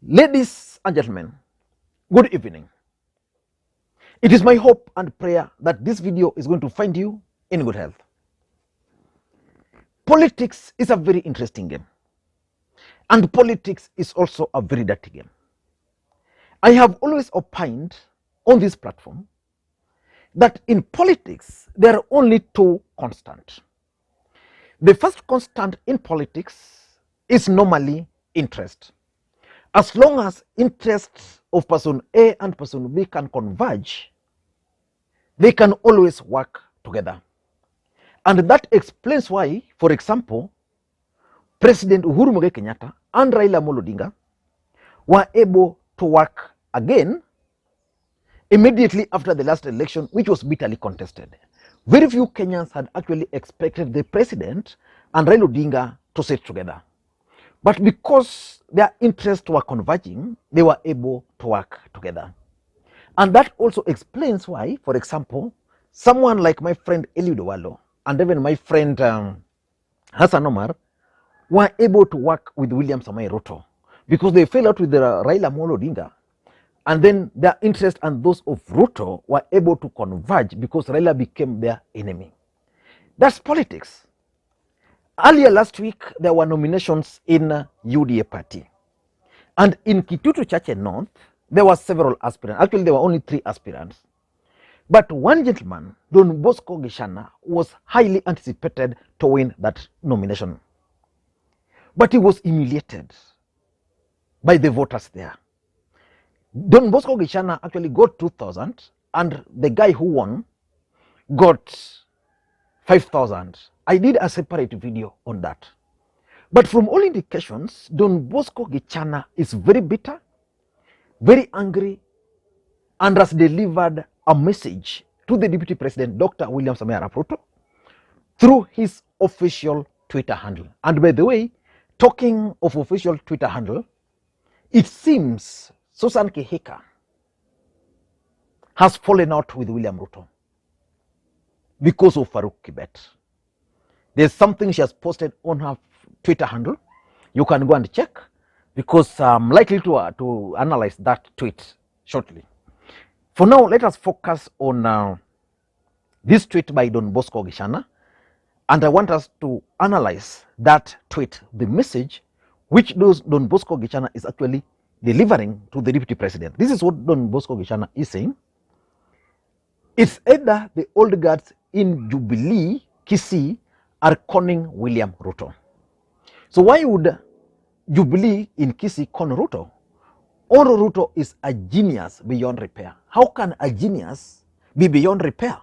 Ladies and gentlemen, good evening. It is my hope and prayer that this video is going to find you in good health. Politics is a very interesting game, and politics is also a very dirty game. I have always opined on this platform that in politics there are only two constants. The first constant in politics is normally interest. As long as interests of person A and person B can converge, they can always work together. And that explains why, for example, President Uhuru Kenyatta and Raila Odinga were able to work again immediately after the last election, which was bitterly contested. Very few Kenyans had actually expected the president and Raila Odinga to sit together. But because their interests were converging, they were able to work together. And that also explains why, for example, someone like my friend Eliud Owalo and even my friend Hassan Omar were able to work with William Samoei Ruto because they fell out with Raila Odinga, and then their interest and those of Ruto were able to converge because Raila became their enemy. That's politics. Earlier last week, there were nominations in UDA party. And in Kitutu Chache North, there were several aspirants. Actually, there were only 3 aspirants. But one gentleman, Don Bosco Gichana, was highly anticipated to win that nomination. But he was humiliated by the voters there. Don Bosco Gichana actually got 2,000, and the guy who won got 5,000. I did a separate video on that. But from all indications, Don Bosco Gichana is very bitter, very angry, and has delivered a message to the Deputy President, Dr. William Samoei Arap Ruto, through his official Twitter handle. And by the way, talking of official Twitter handle, it seems Susan Kihika has fallen out with William Ruto because of Farouk Kibet. There's something she has posted on her Twitter handle. You can go and check because I'm likely to analyze that tweet shortly. For now, let us focus on this tweet by Don Bosco Gichana, and I want us to analyze that tweet, the message which Don Bosco Gichana is actually delivering to the Deputy President. This is what Don Bosco Gichana is saying. It's either the old guards in Jubilee, Kisii, are conning William Ruto. So why would Jubilee in Kisii con Ruto? Oro Ruto is a genius beyond repair. How can a genius be beyond repair?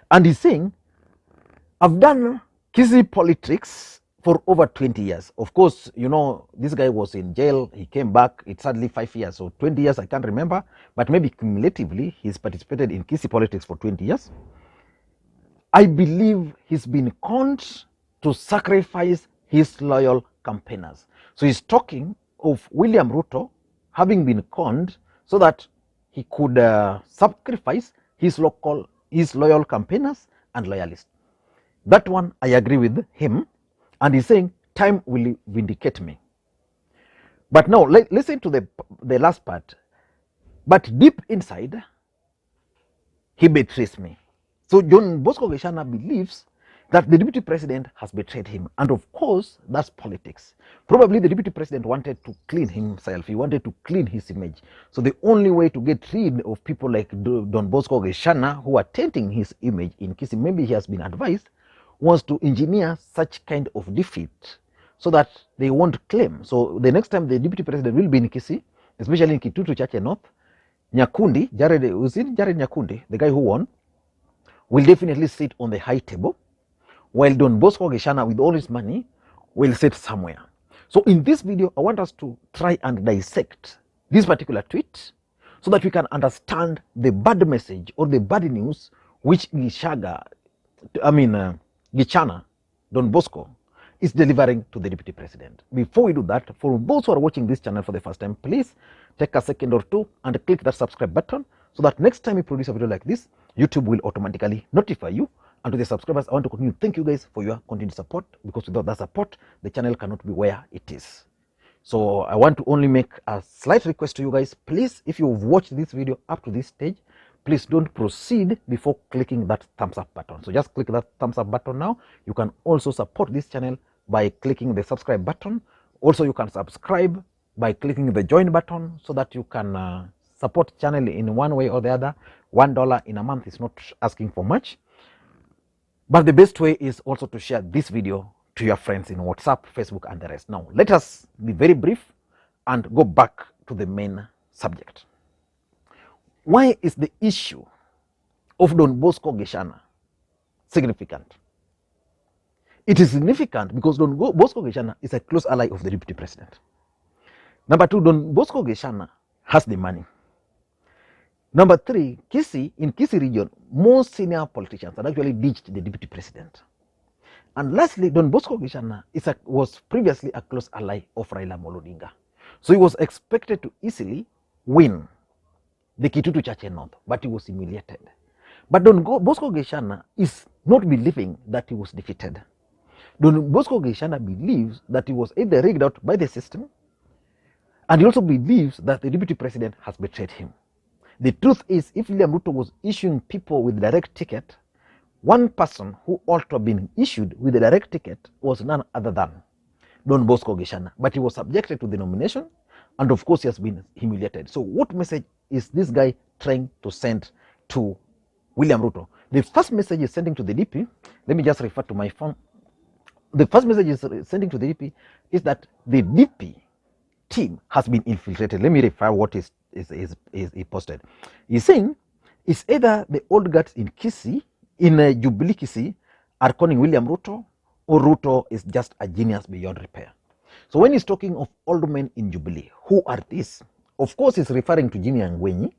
And he's saying, I've done Kisii politics for over 20 years. Of course, you know, this guy was in jail. He came back. It's hardly 5 years. So 20 years, I can't remember. But maybe cumulatively, he's participated in Kisii politics for 20 years. I believe he's been conned to sacrifice his loyal campaigners. So he's talking of William Ruto having been conned so that he could sacrifice his loyal campaigners and loyalists. That one, I agree with him. And he's saying, time will vindicate me. But now, listen to the last part. But deep inside, he betrays me. So Don Bosco Gichana believes that the Deputy President has betrayed him. And of course, that's politics. Probably the Deputy President wanted to clean himself. He wanted to clean his image. So the only way to get rid of people like Don Bosco Gichana, who are tainting his image in Kisii, maybe he has been advised, was to engineer such kind of defeat so that they won't claim. So the next time the Deputy President will be in Kisii, especially in Kitutu Chache North, Nyakundi, Jared Nyakundi, the guy who won, will definitely sit on the high table, while Don Bosco Gichana, with all his money, will sit somewhere. So in this video, I want us to try and dissect this particular tweet so that we can understand the bad message or the bad news which Gichana, Don Bosco, is delivering to the Deputy President. Before we do that, for those who are watching this channel for the first time, please take a second or two and click that subscribe button so that next time we produce a video like this, YouTube will automatically notify you. And to the subscribers, I want to continue. Thank you guys for your continued support, because without that support, the channel cannot be where it is. So I want to only make a slight request to you guys. Please, if you've watched this video up to this stage, please don't proceed before clicking that thumbs up button. So just click that thumbs up button now. You can also support this channel by clicking the subscribe button. Also, you can subscribe by clicking the join button so that you can support channel in one way or the other. $1 in a month is not asking for much. But the best way is also to share this video to your friends in WhatsApp, Facebook, and the rest. Now, let us be very brief and go back to the main subject. Why is the issue of Don Bosco Gichana significant? It is significant because Don Bosco Gichana is a close ally of the deputy president. Number two, Don Bosco Gichana has the money. Number three, in Kisii region, most senior politicians had actually ditched the deputy president. And lastly, Don Bosco Gichana was previously a close ally of Raila Odinga. So he was expected to easily win the Kitutu Chache North, but he was humiliated. But Don Bosco Gichana is not believing that he was defeated. Don Bosco Gichana believes that he was either rigged out by the system, and he also believes that the deputy president has betrayed him. The truth is, if William Ruto was issuing people with direct ticket, one person who ought to have been issued with a direct ticket was none other than Don Bosco Gichana. But he was subjected to the nomination, and of course he has been humiliated. So what message is this guy trying to send to William Ruto? The first message he's sending to the DP, let me just refer to my phone. The first message he's sending to the DP is that the DP team has been infiltrated. Let me refer what he posted. He's saying it's either the old guards in Kisii, in Jubilee Kisii, are calling William Ruto, or Ruto is just a genius beyond repair. So when he's talking of old men in Jubilee, who are these? Of course, he's referring to Junior Ngwenyi.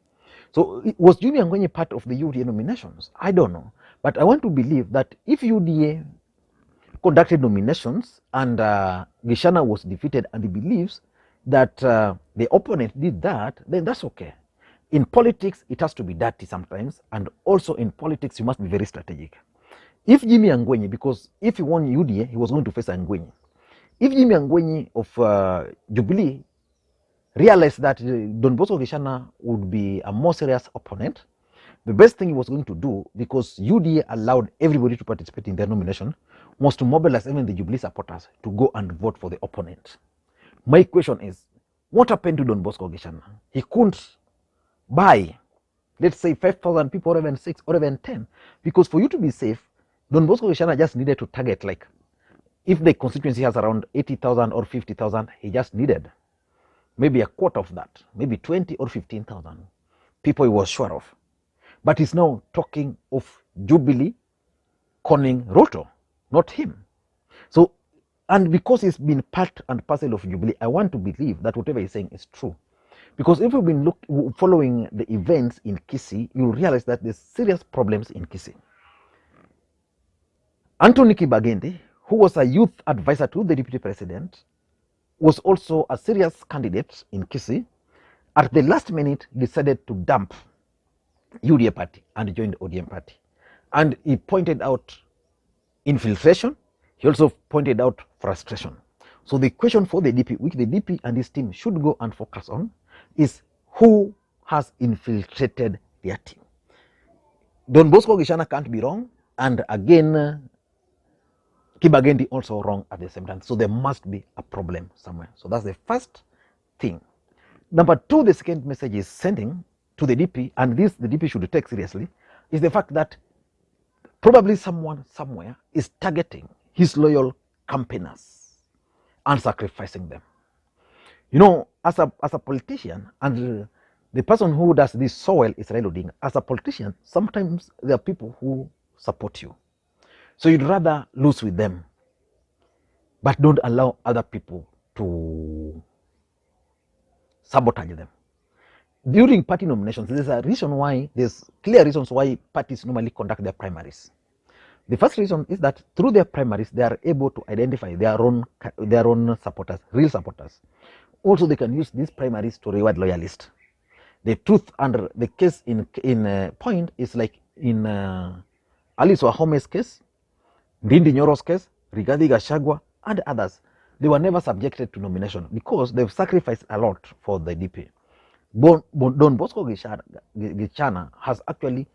So was Junior Ngwenyi part of the UDA nominations? I don't know. But I want to believe that if UDA conducted nominations and Gichana was defeated and he believes that the opponent did that, then that's okay. In politics, it has to be dirty sometimes, and also in politics, you must be very strategic. If Jimmy Ngwenyi, because if he won UDA, he was going to face Ngwenyi. If Jimmy Ngwenyi of Jubilee realized that Don Bosco Gichana would be a more serious opponent, the best thing he was going to do, because UDA allowed everybody to participate in their nomination, was to mobilize even the Jubilee supporters to go and vote for the opponent. My question is, what happened to Don Bosco Gichana? He couldn't buy, let's say, 5,000 people, or even 6, or even 10, because for you to be safe, Don Bosco Gichana just needed to target, like, if the constituency has around 80,000 or 50,000, he just needed maybe a quarter of that, maybe 20 or 15,000 people he was sure of. But he's now talking of Jubilee conning Ruto, not him. So, and because he's been part and parcel of Jubilee, I want to believe that whatever he's saying is true. Because if you've been following the events in Kisii, you'll realize that there's serious problems in Kisii. Anthony Kibagende, who was a youth advisor to the deputy president, was also a serious candidate in Kisii. At the last minute, decided to dump UDA party and joined ODM party. And he pointed out infiltration. He also pointed out frustration. So the question for the DP, which the DP and his team should go and focus on, is who has infiltrated their team. Don Bosco Gichana can't be wrong, and again, Kibagende also wrong at the same time. So there must be a problem somewhere. So that's the first thing. Number two, the second message is sending to the DP, and this the DP should take seriously, is the fact that probably someone somewhere is targeting his loyal campaigners and sacrificing them. You know, as a politician, and the person who does this so well is Raila Odinga. As a politician, sometimes there are people who support you. So you'd rather lose with them, but don't allow other people to sabotage them. During party nominations, there's clear reasons why parties normally conduct their primaries. The first reason is that through their primaries, they are able to identify their own supporters, real supporters. Also, they can use these primaries to reward loyalists. The truth under the case in point is like in Alice Wahome's case, Ndindi Nyoro's case, Rigathi Gachagua, and others. they were never subjected to nomination because they've sacrificed a lot for the DP. Don Bosco Gichana has actually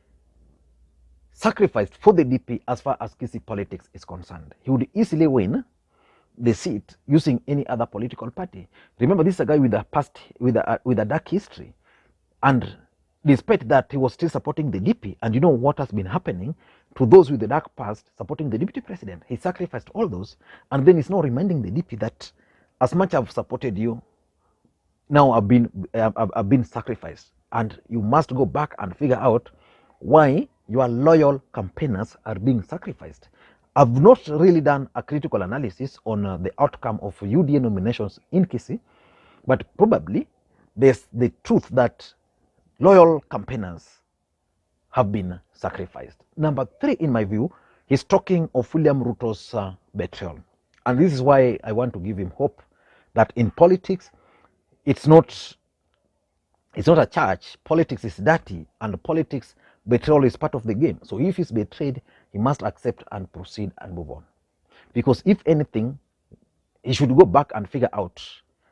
sacrificed for the DP as far as Kisii politics is concerned. He would easily win the seat using any other political party. Remember, this is a guy with a past, with a dark history, and despite that, he was still supporting the DP. And you know what has been happening to those with the dark past supporting the deputy president? He sacrificed all those, and then he's now reminding the DP that as much I've supported you, now I've been sacrificed, and you must go back and figure out why your loyal campaigners are being sacrificed. I've not really done a critical analysis on the outcome of UDA nominations in Kisii, but probably there's the truth that loyal campaigners have been sacrificed. Number 3, in my view, he's talking of William Ruto's betrayal. And this is why I want to give him hope that in politics, it's not a church. Politics is dirty, and politics, betrayal is part of the game. So if he's betrayed, he must accept and proceed and move on. Because if anything, he should go back and figure out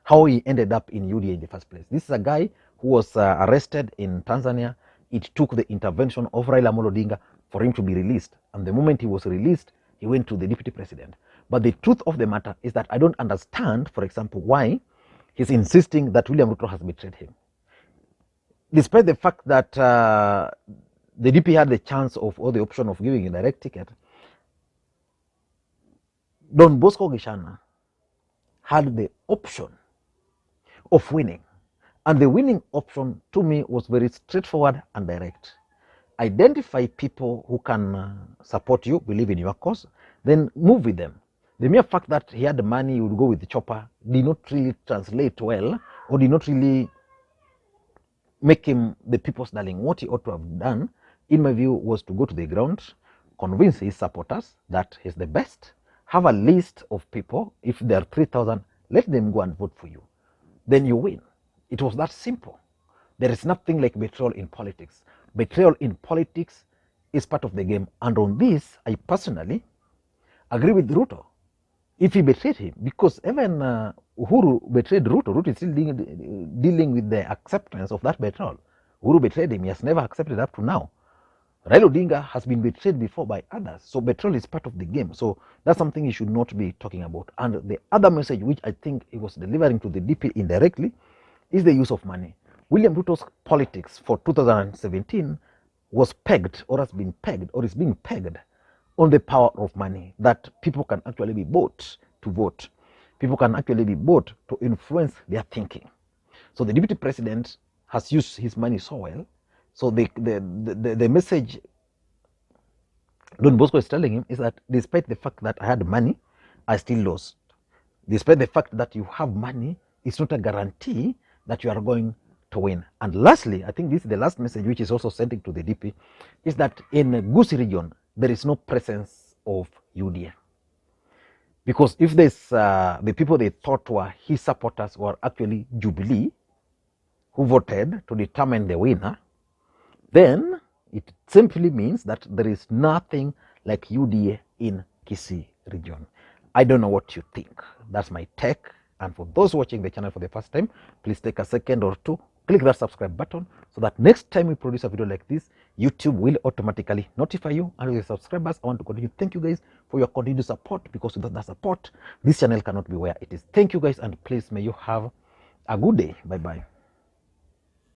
how he ended up in UDA in the first place. This is a guy who was arrested in Tanzania. It took the intervention of Raila Odinga for him to be released. And the moment he was released, he went to the deputy president. But the truth of the matter is that I don't understand, for example, why he's insisting that William Ruto has betrayed him. Despite the fact that the DP had the chance of, or the option of giving a direct ticket, Don Bosco Gichana had the option of winning. And the winning option to me was very straightforward and direct. Identify people who can support you, believe in your cause, then move with them. The mere fact that he had the money, he would go with the chopper, did not really translate well, or did not really make him the people's darling. What he ought to have done, in my view, was to go to the ground, convince his supporters that he's the best, have a list of people. If there are 3,000, let them go and vote for you. Then you win. It was that simple. There is nothing like betrayal in politics. Betrayal in politics is part of the game. And on this, I personally agree with Ruto. If he betrayed him, because even Uhuru betrayed Ruto, Ruto is still dealing with the acceptance of that betrayal. Uhuru betrayed him, he has never accepted up to now. Raila Odinga has been betrayed before by others, so betrayal is part of the game. So that's something he should not be talking about. And the other message which I think he was delivering to the DP indirectly is the use of money. William Ruto's politics for 2017 was pegged, or has been pegged, or is being pegged on the power of money, that people can actually be bought to vote. People can actually be bought to influence their thinking. So the deputy president has used his money so well. So the message Don Bosco is telling him is that despite the fact that I had money, I still lost. Despite the fact that you have money, it's not a guarantee that you are going to win. And lastly, I think this is the last message which is also sending to the DP, is that in Gusii region, there is no presence of UDA. Because if there's the people they thought were his supporters were actually Jubilee, who voted to determine the winner, then it simply means that there is nothing like UDA in Kisii region. I don't know what you think. That's my take. And for those watching the channel for the first time, please take a second or two, click that subscribe button so that next time we produce a video like this, YouTube will automatically notify you. And with the subscribers, I want to continue. Thank you guys for your continued support, because without that support, this channel cannot be where it is. Thank you guys, and please may you have a good day. Bye-bye.